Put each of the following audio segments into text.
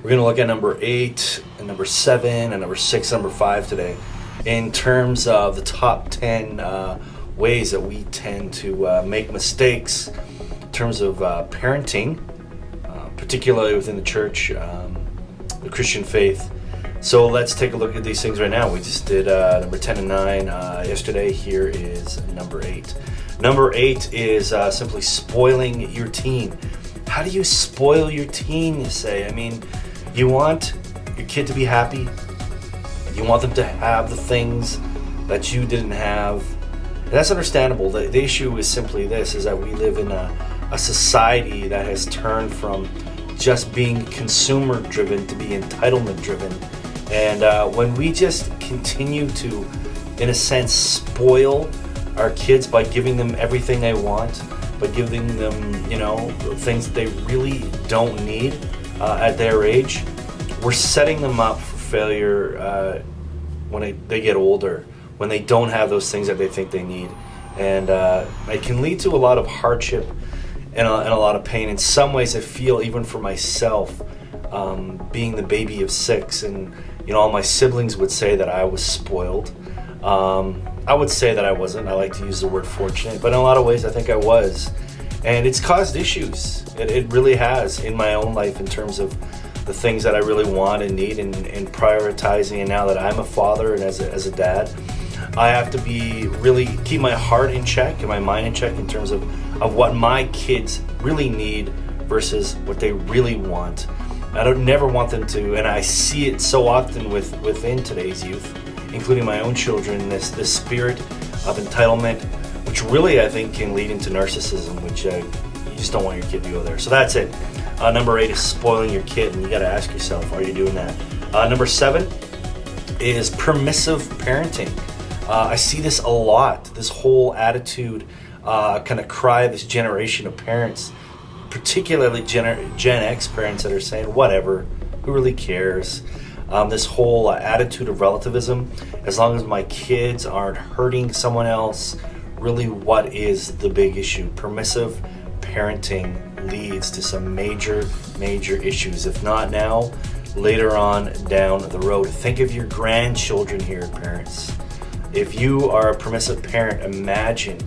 We're going to look at number 8 and number 7 and number 6 and number 5 today in terms of the top 10 ways that we tend to make mistakes in terms of parenting, particularly within the church, the Christian faith. So let's take a look at these things right now. We just did number 10 and 9 yesterday. Here is number 8. Number 8 is simply spoiling your teen. How do you spoil your teen, you say? I mean, you want your kid to be happy. You want them to have the things that you didn't have. And that's understandable. The issue is simply this, is that we live in a society that has turned from just being consumer driven to be entitlement driven. And when we just continue to, in a sense, spoil our kids by giving them everything they want, by giving them, things that they really don't need at their age, we're setting them up for failure when they get older, when they don't have those things that they think they need. And it can lead to a lot of hardship and a lot of pain. In some ways, I feel, even for myself, being the baby of 6, and all my siblings would say that I was spoiled. I would say that I wasn't. I like to use the word fortunate, but in a lot of ways I think I was. And it's caused issues. It really has in my own life in terms of the things that I really want and need, and prioritizing. And now that I'm a father and as a dad, I have to really keep my heart in check and my mind in check in terms of what my kids really need versus what they really want. I don't never want them to, and I see it so often within today's youth, including my own children, this spirit of entitlement, which really I think can lead into narcissism, which you just don't want your kid to go there. So that's it. Number 8 is spoiling your kid, and you got to ask yourself, are you doing that? Number 7 is permissive parenting. I see this a lot, this whole attitude, kind of cry of this generation of parents, particularly Gen X parents that are saying, whatever, who really cares? This whole attitude of relativism, as long as my kids aren't hurting someone else, really what is the big issue? Permissive parenting leads to some major issues, if not now, later on down the road. Think of your grandchildren here, parents. If you are a permissive parent, imagine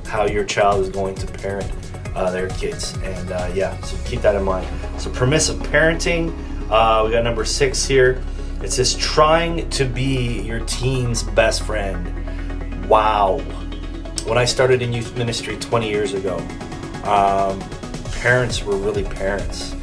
how your child is going to parent their kids. And so keep that in mind. So permissive parenting. We got number 6 here. It says trying to be your teen's best friend. Wow. When I started in youth ministry 20 years ago, parents were really parents.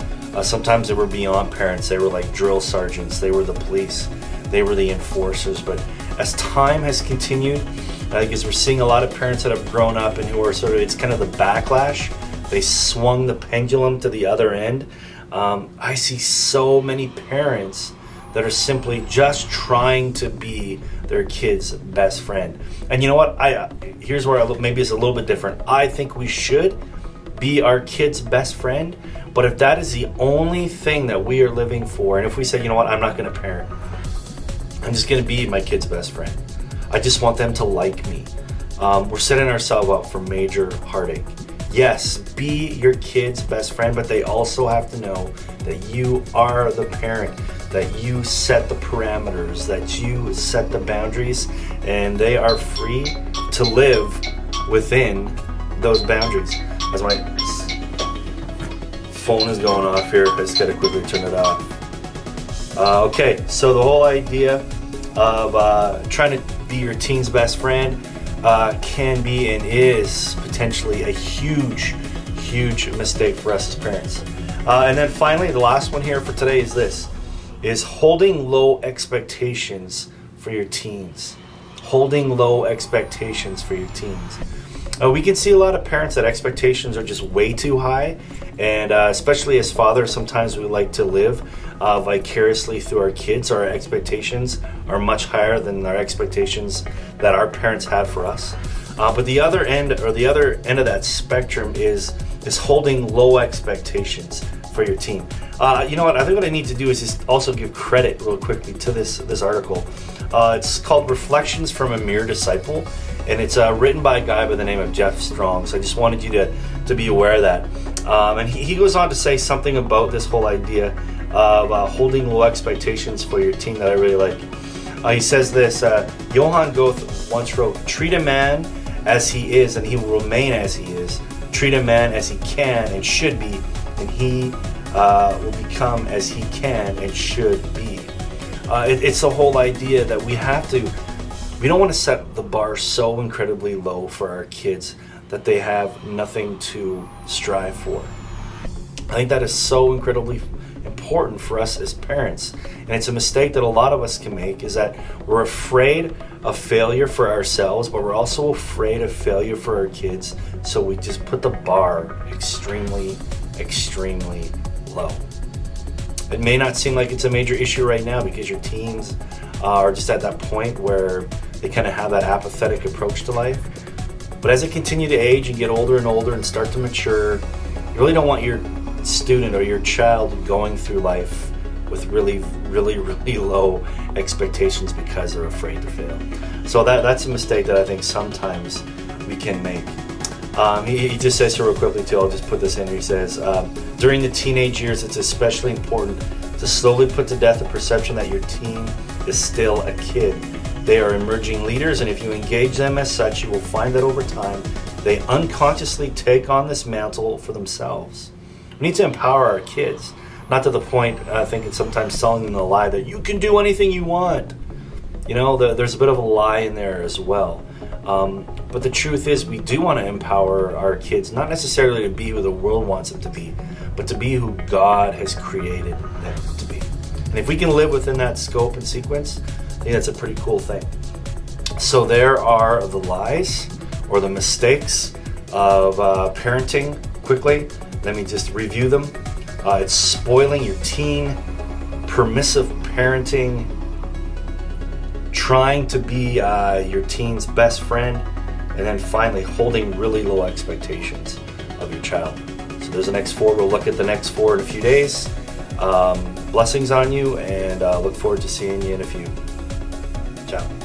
Sometimes they were beyond parents. They were like drill sergeants. They were the police. They were the enforcers. But as time has continued, I think as we're seeing a lot of parents that have grown up and who are it's kind of the backlash. They swung the pendulum to the other end. I see so many parents that are simply just trying to be their kid's best friend. And you know what? Here's where maybe it's a little bit different. I think we should be our kid's best friend, but if that is the only thing that we are living for, and if we say, you know what, I'm not going to parent, I'm just going to be my kid's best friend, I just want them to like me, we're setting ourselves up for major heartache. Yes, be your kid's best friend, but they also have to know that you are the parent, that you set the parameters, that you set the boundaries, and they are free to live within those boundaries. As my phone is going off here, I just gotta quickly turn it off. Okay, so the whole idea of trying to be your teen's best friend can be and is potentially a huge mistake for us as parents. And then finally, the last one here for today is this, is holding low expectations for your teens. Holding low expectations for your teens. We can see a lot of parents that expectations are just way too high, and especially as fathers, sometimes we like to live vicariously through our kids. Our expectations are much higher than our expectations that our parents had for us. But the other end of that spectrum is holding low expectations for your teen. You know what? I think what I need to do is just also give credit real quickly to this article. It's called Reflections from a Mere Disciple, and it's written by a guy by the name of Jeff Strong. So I just wanted you to be aware of that. And he goes on to say something about this whole idea of holding low expectations for your teen that I really like. He says this, Johann Goethe once wrote, "Treat a man as he is and he will remain as he is. Treat a man as he can and should be, and he will become as he can and should be." It's the whole idea that we don't want to set the bar so incredibly low for our kids that they have nothing to strive for. I think that is so incredibly important for us as parents. And it's a mistake that a lot of us can make, is that we're afraid of failure for ourselves, but we're also afraid of failure for our kids. So we just put the bar extremely, extremely low. It may not seem like it's a major issue right now because your teens are just at that point where they kind of have that apathetic approach to life. But as they continue to age and get older and older and start to mature, you really don't want your student or your child going through life with really, really, really low expectations because they're afraid to fail. So that's a mistake that I think sometimes we can make. He just says here real quickly too, I'll just put this in here. He says, during the teenage years, it's especially important to slowly put to death the perception that your teen is still a kid. They are emerging leaders, and if you engage them as such, you will find that over time, they unconsciously take on this mantle for themselves. We need to empower our kids, not to the point, I think it's sometimes telling them the lie that you can do anything you want. You know, there's a bit of a lie in there as well. But the truth is, we do want to empower our kids, not necessarily to be who the world wants them to be, but to be who God has created them to be. And if we can live within that scope and sequence, I think that's a pretty cool thing. So there are the lies or the mistakes of parenting. Quickly, let me just review them. It's spoiling your teen, permissive parenting, trying to be your teen's best friend, and then finally holding really low expectations of your child. So there's the next four. We'll look at the next four in a few days. Blessings on you, and look forward to seeing you in a few. Ciao.